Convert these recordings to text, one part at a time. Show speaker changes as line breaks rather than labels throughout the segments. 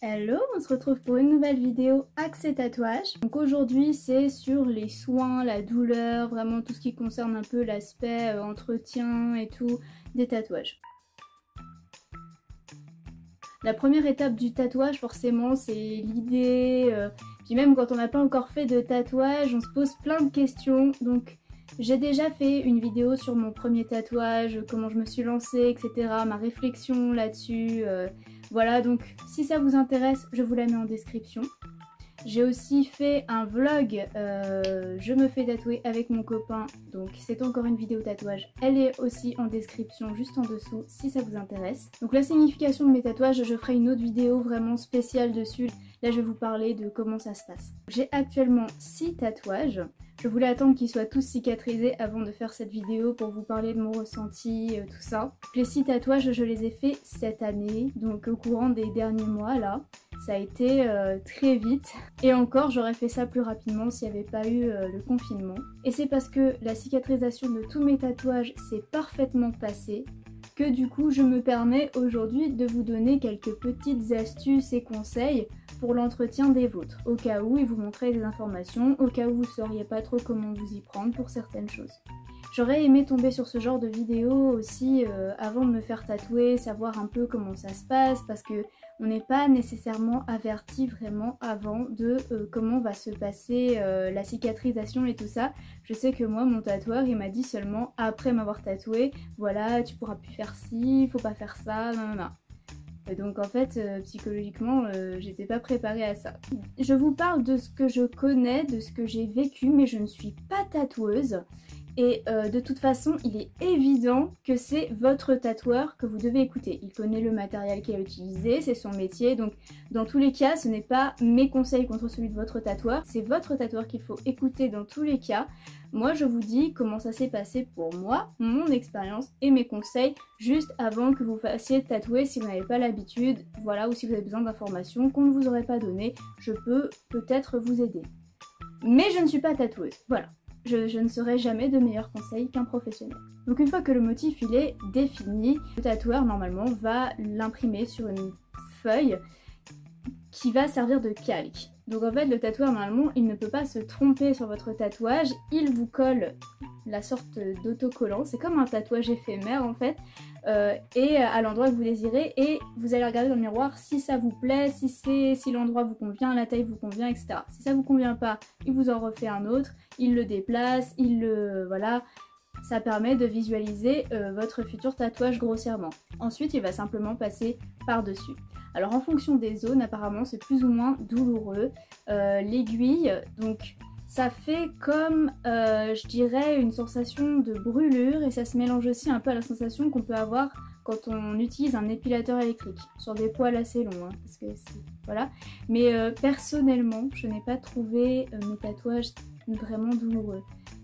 Hello, on se retrouve pour une nouvelle vidéo Accès Tatouage. Donc aujourd'hui c'est sur les soins, la douleur, vraiment tout ce qui concerne un peu l'aspect entretien et tout des tatouages. La première étape du tatouage forcément c'est l'idée, puis même quand on n'a pas encore fait de tatouage on se pose plein de questions. Donc j'ai déjà fait une vidéo sur mon premier tatouage, comment je me suis lancée, etc. Ma réflexion là-dessus. Voilà, donc si ça vous intéresse, je vous la mets en description. J'ai aussi fait un vlog, je me fais tatouer avec mon copain, donc c'est encore une vidéo tatouage. Elle est aussi en description juste en dessous si ça vous intéresse. Donc la signification de mes tatouages, je ferai une autre vidéo vraiment spéciale dessus. Là je vais vous parler de comment ça se passe. J'ai actuellement 6 tatouages. Je voulais attendre qu'ils soient tous cicatrisés avant de faire cette vidéo pour vous parler de mon ressenti, tout ça. Les 6 tatouages, je les ai faits cette année, donc au courant des derniers mois là. Ça a été très vite. Et encore, j'aurais fait ça plus rapidement s'il n'y avait pas eu le confinement. Et c'est parce que la cicatrisation de tous mes tatouages s'est parfaitement passée que du coup, je me permets aujourd'hui de vous donner quelques petites astuces et conseils pour l'entretien des vôtres, au cas où, et vous montrer des informations, au cas où vous ne sauriez pas trop comment vous y prendre pour certaines choses. J'aurais aimé tomber sur ce genre de vidéo aussi avant de me faire tatouer, savoir un peu comment ça se passe, parce que on n'est pas nécessairement averti vraiment avant de comment va se passer la cicatrisation et tout ça. Je sais que moi, mon tatoueur, il m'a dit seulement après m'avoir tatoué, voilà, tu pourras plus faire ci, faut pas faire ça, non, non, non. Et donc en fait, psychologiquement, j'étais pas préparée à ça. Je vous parle de ce que je connais, de ce que j'ai vécu, mais je ne suis pas tatoueuse. Et de toute façon, il est évident que c'est votre tatoueur que vous devez écouter. Il connaît le matériel qu'il a utilisé, c'est son métier, donc dans tous les cas, ce n'est pas mes conseils contre celui de votre tatoueur, c'est votre tatoueur qu'il faut écouter dans tous les cas. Moi, je vous dis comment ça s'est passé pour moi, mon expérience et mes conseils, juste avant que vous fassiez tatouer si vous n'avez pas l'habitude, voilà, ou si vous avez besoin d'informations qu'on ne vous aurait pas données, je peux peut-être vous aider. Mais je ne suis pas tatoueuse, voilà. Je ne serai jamais de meilleurs conseils qu'un professionnel. Donc une fois que le motif il est défini, le tatoueur normalement va l'imprimer sur une feuille qui va servir de calque. Donc en fait le tatoueur normalement il ne peut pas se tromper sur votre tatouage, il vous colle la sorte d'autocollant, c'est comme un tatouage éphémère en fait, et à l'endroit que vous désirez, et vous allez regarder dans le miroir si ça vous plaît, si l'endroit vous convient, la taille vous convient, etc. Si ça vous convient pas, il vous en refait un autre, il le déplace, voilà, ça permet de visualiser votre futur tatouage grossièrement. Ensuite il va simplement passer par-dessus. Alors en fonction des zones, apparemment c'est plus ou moins douloureux. L'aiguille, donc ça fait comme, je dirais, une sensation de brûlure, et ça se mélange aussi un peu à la sensation qu'on peut avoir quand on utilise un épilateur électrique, sur des poils assez longs, hein, parce que voilà. Mais personnellement, je n'ai pas trouvé mes tatouages vraiment douloureux.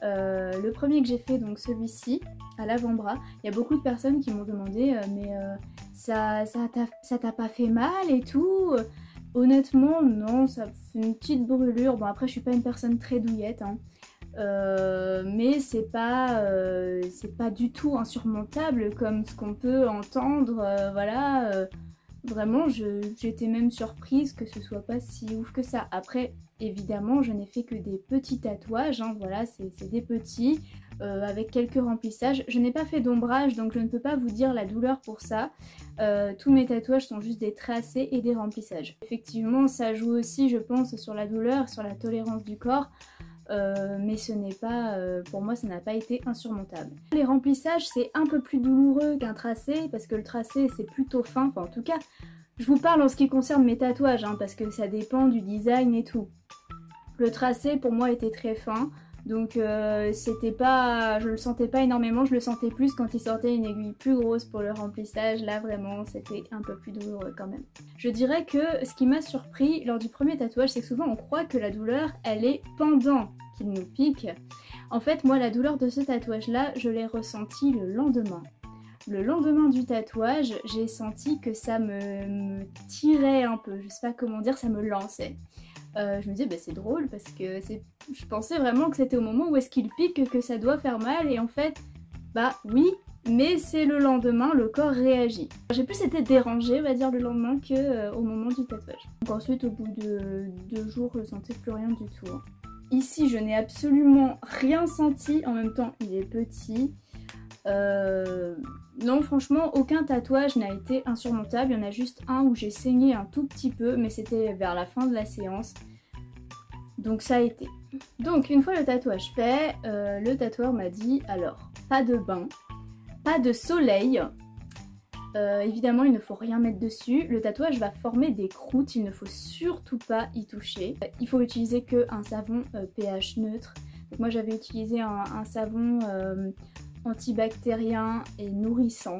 Le premier que j'ai fait, donc celui-ci, à l'avant-bras, il y a beaucoup de personnes qui m'ont demandé mais ça t'a pas fait mal et tout? Honnêtement non, ça fait une petite brûlure. Bon après je suis pas une personne très douillette, hein. Mais c'est pas du tout insurmontable comme ce qu'on peut entendre, voilà. Vraiment j'étais même surprise que ce soit pas si ouf que ça. Après évidemment je n'ai fait que des petits tatouages, hein, voilà, c'est des petits, avec quelques remplissages. Je n'ai pas fait d'ombrage donc je ne peux pas vous dire la douleur pour ça. Tous mes tatouages sont juste des tracés et des remplissages. Effectivement ça joue aussi je pense sur la douleur, sur la tolérance du corps. Mais ce n'est pas, pour moi ça n'a pas été insurmontable. Les remplissages c'est un peu plus douloureux qu'un tracé parce que le tracé c'est plutôt fin, enfin en tout cas je vous parle en ce qui concerne mes tatouages, hein, parce que ça dépend du design et tout. Le tracé pour moi était très fin, donc c'était pas, je le sentais pas énormément, je le sentais plus quand il sortait une aiguille plus grosse pour le remplissage. Là vraiment c'était un peu plus douloureux quand même. Je dirais que ce qui m'a surpris lors du premier tatouage, c'est que souvent on croit que la douleur elle est pendant qu'il nous pique. En fait moi la douleur de ce tatouage là je l'ai ressentie le lendemain. Le lendemain du tatouage j'ai senti que ça me tirait un peu, je sais pas comment dire, ça me lançait. Je me disais bah c'est drôle parce que je pensais vraiment que c'était au moment où est-ce qu'il pique que ça doit faire mal, et en fait bah oui mais c'est le lendemain, le corps réagit. J'ai plus été dérangée, on va dire, le lendemain que au moment du tatouage. Donc ensuite, au bout de 2 jours, je sentais plus rien du tout. Hein. Ici, je n'ai absolument rien senti, en même temps, il est petit. Non, franchement, aucun tatouage n'a été insurmontable. Il y en a juste un où j'ai saigné un tout petit peu, mais c'était vers la fin de la séance. Donc ça a été. Donc une fois le tatouage fait, le tatoueur m'a dit alors, pas de bain, pas de soleil. Évidemment, il ne faut rien mettre dessus. Le tatouage va former des croûtes, il ne faut surtout pas y toucher. Il faut utiliser qu'un savon pH neutre. Donc moi j'avais utilisé un savon antibactérien et nourrissant.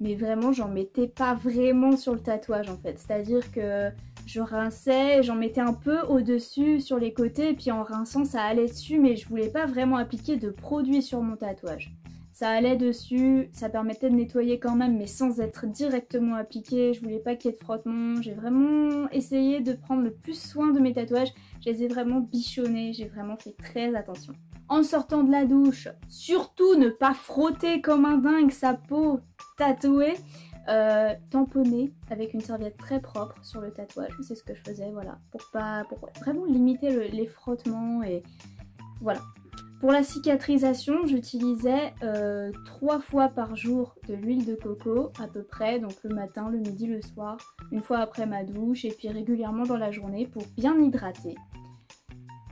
Mais vraiment, j'en mettais pas vraiment sur le tatouage en fait. C'est-à-dire que je rinçais, j'en mettais un peu au-dessus, sur les côtés, et puis en rinçant, ça allait dessus, mais je voulais pas vraiment appliquer de produit sur mon tatouage. Ça allait dessus, ça permettait de nettoyer quand même, mais sans être directement appliqué. Je voulais pas qu'il y ait de frottement. J'ai vraiment essayé de prendre le plus soin de mes tatouages. Je les ai vraiment bichonnés, j'ai vraiment fait très attention. En sortant de la douche, surtout ne pas frotter comme un dingue sa peau tatouée. Tamponner avec une serviette très propre sur le tatouage, c'est ce que je faisais, voilà, pour vraiment limiter les frottements et voilà. Pour la cicatrisation, j'utilisais 3 fois par jour de l'huile de coco à peu près, donc le matin, le midi, le soir, une fois après ma douche et puis régulièrement dans la journée pour bien hydrater.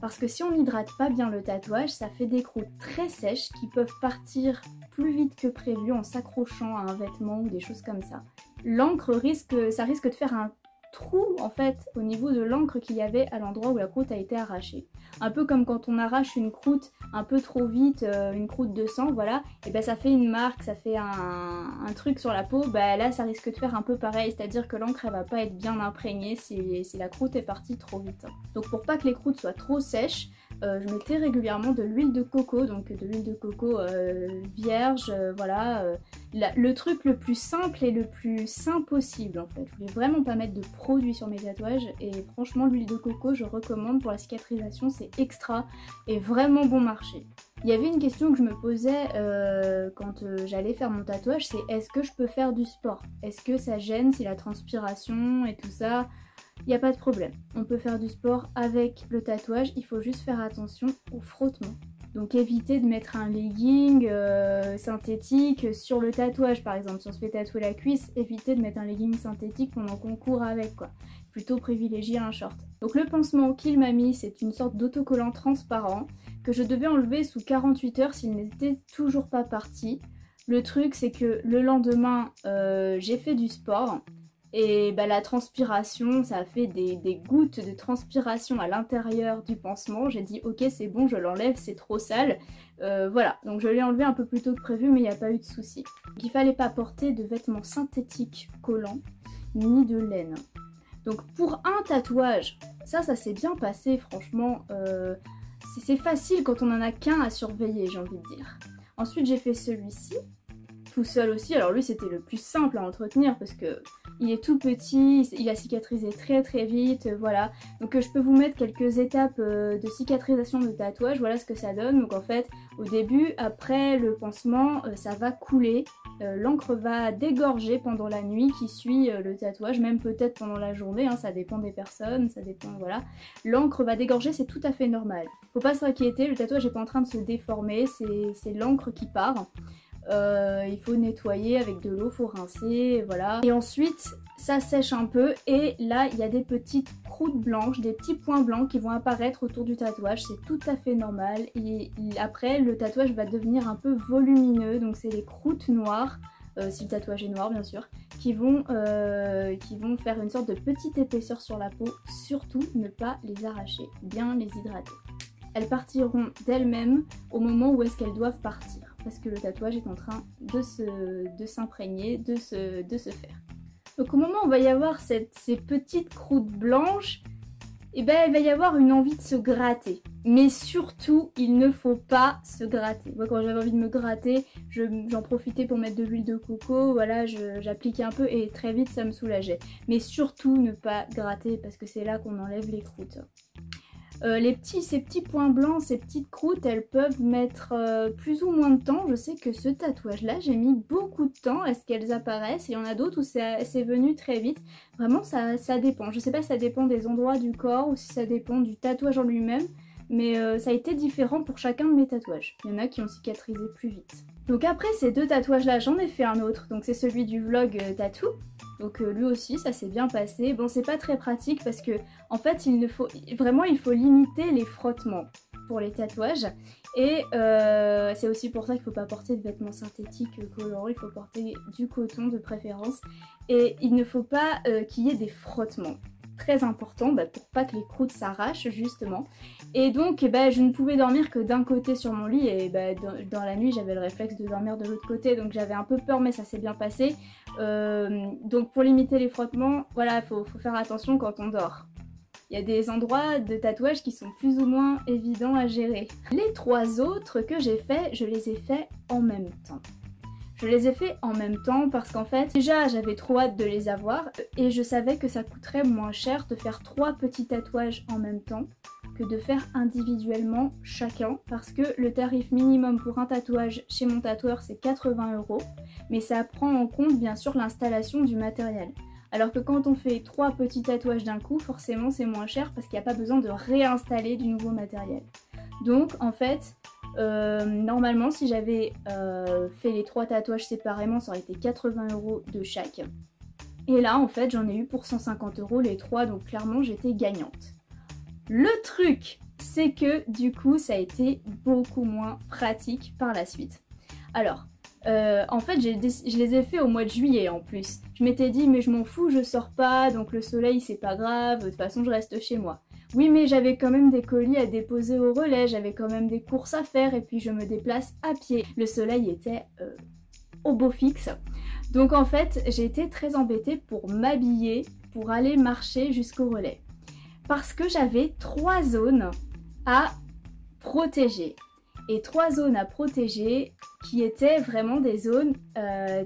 Parce que si on n'hydrate pas bien le tatouage, ça fait des croûtes très sèches qui peuvent partir plus vite que prévu en s'accrochant à un vêtement ou des choses comme ça. L'encre risque de faire un trou en fait au niveau de l'encre qu'il y avait à l'endroit où la croûte a été arrachée. Un peu comme quand on arrache une croûte un peu trop vite, une croûte de sang, voilà, et ben ça fait une marque, ça fait un truc sur la peau, ben là ça risque de faire un peu pareil, c'est-à-dire que l'encre elle va pas être bien imprégnée si la croûte est partie trop vite. Donc pour pas que les croûtes soient trop sèches, je mettais régulièrement de l'huile de coco, donc de l'huile de coco vierge, voilà, le truc le plus simple et le plus sain possible en fait. Je voulais vraiment pas mettre de produits sur mes tatouages et franchement l'huile de coco je recommande pour la cicatrisation, c'est extra et vraiment bon marché. Il y avait une question que je me posais quand j'allais faire mon tatouage, c'est est-ce que je peux faire du sport? Est-ce que ça gêne si la transpiration et tout ça? Il n'y a pas de problème, on peut faire du sport avec le tatouage, il faut juste faire attention au frottement. Donc éviter de mettre un legging synthétique sur le tatouage par exemple. Si on se fait tatouer la cuisse, éviter de mettre un legging synthétique pendant qu'on court avec quoi. Plutôt privilégier un short. Donc le pansement qu'il m'a mis, c'est une sorte d'autocollant transparent que je devais enlever sous 48 heures s'il n'était toujours pas parti. Le truc c'est que le lendemain j'ai fait du sport. Et bah, la transpiration, ça a fait des gouttes de transpiration à l'intérieur du pansement. J'ai dit ok c'est bon, je l'enlève, c'est trop sale. Voilà, donc je l'ai enlevé un peu plus tôt que prévu mais il n'y a pas eu de souci. Donc il fallait pas porter de vêtements synthétiques collants ni de laine. Donc pour un tatouage, ça s'est bien passé franchement. C'est facile quand on en a qu'un à surveiller, j'ai envie de dire. Ensuite j'ai fait celui-ci. Tout seul aussi, alors lui c'était le plus simple à entretenir parce que il est tout petit, il a cicatrisé très très vite, voilà. Donc je peux vous mettre quelques étapes de cicatrisation de tatouage, voilà ce que ça donne. Donc en fait au début, après le pansement, ça va couler, l'encre va dégorger pendant la nuit qui suit le tatouage, même peut-être pendant la journée, hein, ça dépend des personnes, ça dépend, voilà. L'encre va dégorger, c'est tout à fait normal. Faut pas s'inquiéter, le tatouage n'est pas en train de se déformer, c'est l'encre qui part. Il faut nettoyer avec de l'eau, faut rincer, voilà. Et ensuite, ça sèche un peu et là, il y a des petites croûtes blanches, des petits points blancs qui vont apparaître autour du tatouage. C'est tout à fait normal. Et après, le tatouage va devenir un peu volumineux, donc c'est les croûtes noires, si le tatouage est noir bien sûr, qui vont faire une sorte de petite épaisseur sur la peau. Surtout, ne pas les arracher, bien les hydrater. Elles partiront d'elles-mêmes au moment où est-ce qu'elles doivent partir. Parce que le tatouage est en train de s'imprégner, de se faire. Donc au moment où il va y avoir ces petites croûtes blanches, et ben il va y avoir une envie de se gratter. Mais surtout, il ne faut pas se gratter. Moi quand j'avais envie de me gratter, j'en profitais pour mettre de l'huile de coco, voilà, j'appliquais un peu et très vite ça me soulageait. Mais surtout ne pas gratter parce que c'est là qu'on enlève les croûtes. Ces petits points blancs, ces petites croûtes, elles peuvent mettre plus ou moins de temps. Je sais que ce tatouage-là, j'ai mis beaucoup de temps à ce qu'elles apparaissent. Il y en a d'autres où c'est venu très vite. Vraiment, ça dépend. Je sais pas si ça dépend des endroits du corps ou si ça dépend du tatouage en lui-même. Mais ça a été différent pour chacun de mes tatouages. Il y en a qui ont cicatrisé plus vite. Donc après ces deux tatouages-là, j'en ai fait un autre. Donc c'est celui du vlog tattoo. Donc lui aussi, ça s'est bien passé. Bon, c'est pas très pratique parce que en fait, il faut limiter les frottements pour les tatouages. Et c'est aussi pour ça qu'il ne faut pas porter de vêtements synthétiques colorants. Il faut porter du coton de préférence. Et il ne faut pas qu'il y ait des frottements. Très important pour pas que les croûtes s'arrachent justement. Et donc je ne pouvais dormir que d'un côté sur mon lit et dans la nuit j'avais le réflexe de dormir de l'autre côté, donc j'avais un peu peur mais ça s'est bien passé. Donc pour limiter les frottements, voilà, faut faire attention quand on dort. Il y a des endroits de tatouage qui sont plus ou moins évidents à gérer. Les 3 autres que j'ai fait, je les ai fait en même temps. Je les ai fait en même temps parce qu'en fait, déjà j'avais trop hâte de les avoir et je savais que ça coûterait moins cher de faire 3 petits tatouages en même temps que de faire individuellement chacun, parce que le tarif minimum pour un tatouage chez mon tatoueur c'est 80 €, mais ça prend en compte bien sûr l'installation du matériel. Alors que quand on fait 3 petits tatouages d'un coup, forcément c'est moins cher parce qu'il n'y a pas besoin de réinstaller du nouveau matériel. Donc en fait, normalement si j'avais fait les 3 tatouages séparément, ça aurait été 80 € de chaque. Et là en fait j'en ai eu pour 150 € les 3, donc clairement j'étais gagnante. Le truc, c'est que du coup ça a été beaucoup moins pratique par la suite. Alors, en fait je les ai fait au mois de juillet en plus. Je m'étais dit mais je m'en fous, je sors pas, donc le soleil c'est pas grave, de toute façon je reste chez moi. Oui mais j'avais quand même des colis à déposer au relais, j'avais quand même des courses à faire et puis je me déplace à pied. Le soleil était au beau fixe. Donc en fait j'ai été très embêtée pour m'habiller, pour aller marcher jusqu'au relais. Parce que j'avais 3 zones à protéger. Et 3 zones à protéger qui étaient vraiment des zones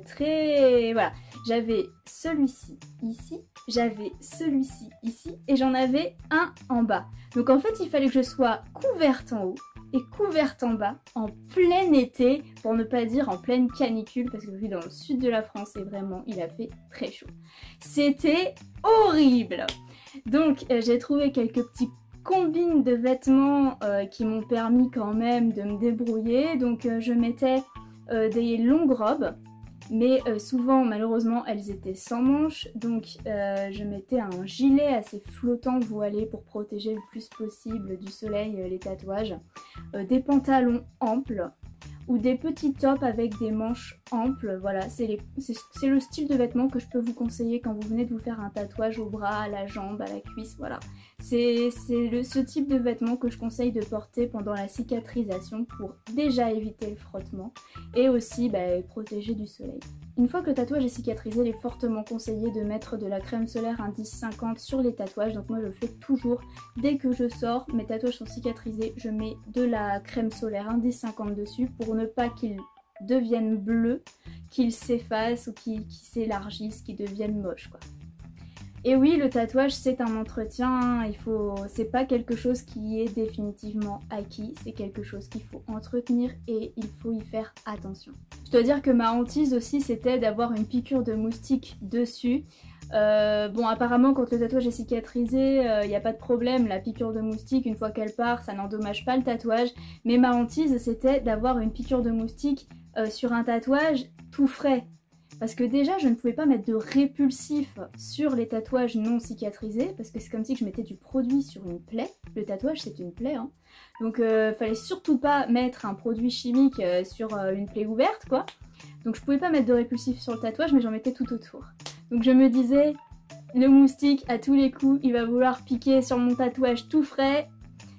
très... Voilà, j'avais celui-ci ici, j'avais celui-ci ici et j'en avais un en bas. Donc en fait il fallait que je sois couverte en haut et couverte en bas en plein été, pour ne pas dire en pleine canicule, parce que je vis dans le sud de la France et vraiment il a fait très chaud. C'était horrible! Donc j'ai trouvé quelques petits combines de vêtements qui m'ont permis quand même de me débrouiller. Donc je mettais des longues robes, mais souvent malheureusement elles étaient sans manches. Donc je mettais un gilet assez flottant voilé pour protéger le plus possible du soleil les tatouages. Des pantalons amples ou des petits tops avec des manches amples. Voilà, c'est le style de vêtements que je peux vous conseiller quand vous venez de vous faire un tatouage au bras, à la jambe, à la cuisse, voilà. C'est ce type de vêtements que je conseille de porter pendant la cicatrisation pour déjà éviter le frottement et aussi protéger du soleil. Une fois que le tatouage est cicatrisé, il est fortement conseillé de mettre de la crème solaire indice 50 sur les tatouages. Donc moi je le fais toujours dès que je sors, mes tatouages sont cicatrisés, je mets de la crème solaire indice 50 dessus pour ne pas qu'ils deviennent bleus, qu'ils s'effacent ou qu'ils s'élargissent, qu'ils deviennent moches quoi. Et oui, le tatouage c'est un entretien, c'est pas quelque chose qui est définitivement acquis, c'est quelque chose qu'il faut entretenir et il faut y faire attention. Je dois dire que ma hantise aussi c'était d'avoir une piqûre de moustique dessus. Bon apparemment quand le tatouage est cicatrisé, il n'y a pas de problème, la piqûre de moustique une fois qu'elle part ça n'endommage pas le tatouage, mais ma hantise c'était d'avoir une piqûre de moustique sur un tatouage tout frais. Parce que déjà je ne pouvais pas mettre de répulsif sur les tatouages non cicatrisés parce que c'est comme si je mettais du produit sur une plaie. Le tatouage c'est une plaie hein. Donc fallait surtout pas mettre un produit chimique sur une plaie ouverte quoi. Donc je pouvais pas mettre de répulsif sur le tatouage mais j'en mettais tout autour. Donc je me disais le moustique à tous les coups il va vouloir piquer sur mon tatouage tout frais.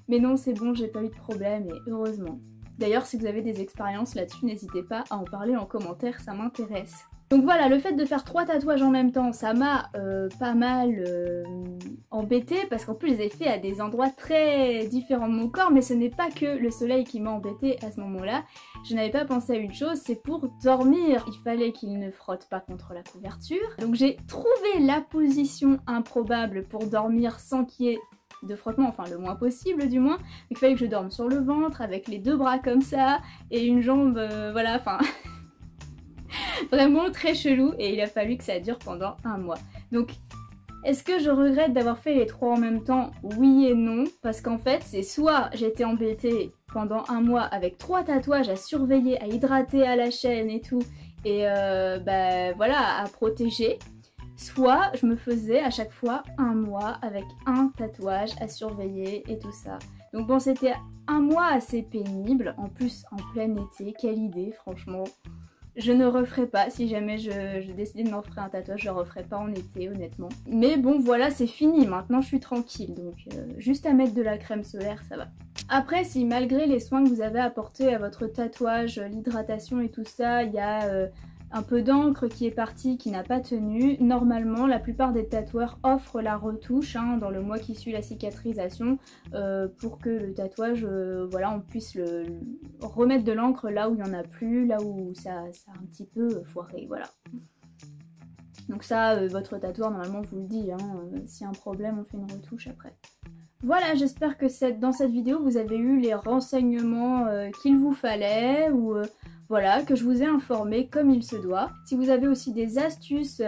Mais non c'est bon, j'ai pas eu de problème et heureusement. D'ailleurs si vous avez des expériences là-dessus n'hésitez pas à en parler en commentaire, ça m'intéresse. Donc voilà, le fait de faire 3 tatouages en même temps, ça m'a pas mal embêtée parce qu'en plus je les ai fait à des endroits très différents de mon corps, mais ce n'est pas que le soleil qui m'a embêtée à ce moment-là. Je n'avais pas pensé à une chose, c'est pour dormir. Il fallait qu'il ne frotte pas contre la couverture. Donc j'ai trouvé la position improbable pour dormir sans qu'il y ait de frottement, enfin le moins possible du moins. Il fallait que je dorme sur le ventre avec les deux bras comme ça et une jambe, voilà, enfin vraiment très chelou et il a fallu que ça dure pendant un mois. Donc est-ce que je regrette d'avoir fait les trois en même temps? Oui et non, parce qu'en fait c'est soit j'étais embêtée pendant un mois avec 3 tatouages à surveiller, à hydrater à la chaîne et tout, et bah voilà, à protéger, soit je me faisais à chaque fois un mois avec un tatouage à surveiller et tout ça. Donc bon, c'était un mois assez pénible, en plus en plein été, quelle idée franchement. Je ne referai pas, si jamais je décidais de me refaire un tatouage, je ne referai pas en été honnêtement. Mais bon voilà, c'est fini, maintenant je suis tranquille, donc juste à mettre de la crème solaire, ça va. Après, si malgré les soins que vous avez apportés à votre tatouage, l'hydratation et tout ça, il y a un peu d'encre qui est partie, qui n'a pas tenu, normalement la plupart des tatoueurs offrent la retouche dans le mois qui suit la cicatrisation pour que le tatouage, voilà, on puisse remettre de l'encre là où il n'y en a plus, là où ça a un petit peu foiré, voilà. Donc ça, votre tatoueur normalement vous le dit, s'il y a un problème on fait une retouche après. Voilà, j'espère que dans cette vidéo vous avez eu les renseignements qu'il vous fallait, ou voilà, que je vous ai informé comme il se doit. Si vous avez aussi des astuces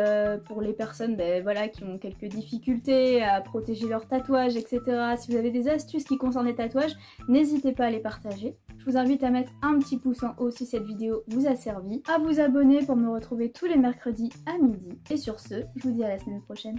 pour les personnes voilà, qui ont quelques difficultés à protéger leurs tatouages, etc. Si vous avez des astuces qui concernent les tatouages, n'hésitez pas à les partager. Je vous invite à mettre un petit pouce en haut si cette vidéo vous a servi, à vous abonner pour me retrouver tous les mercredis à midi. Et sur ce, je vous dis à la semaine prochaine.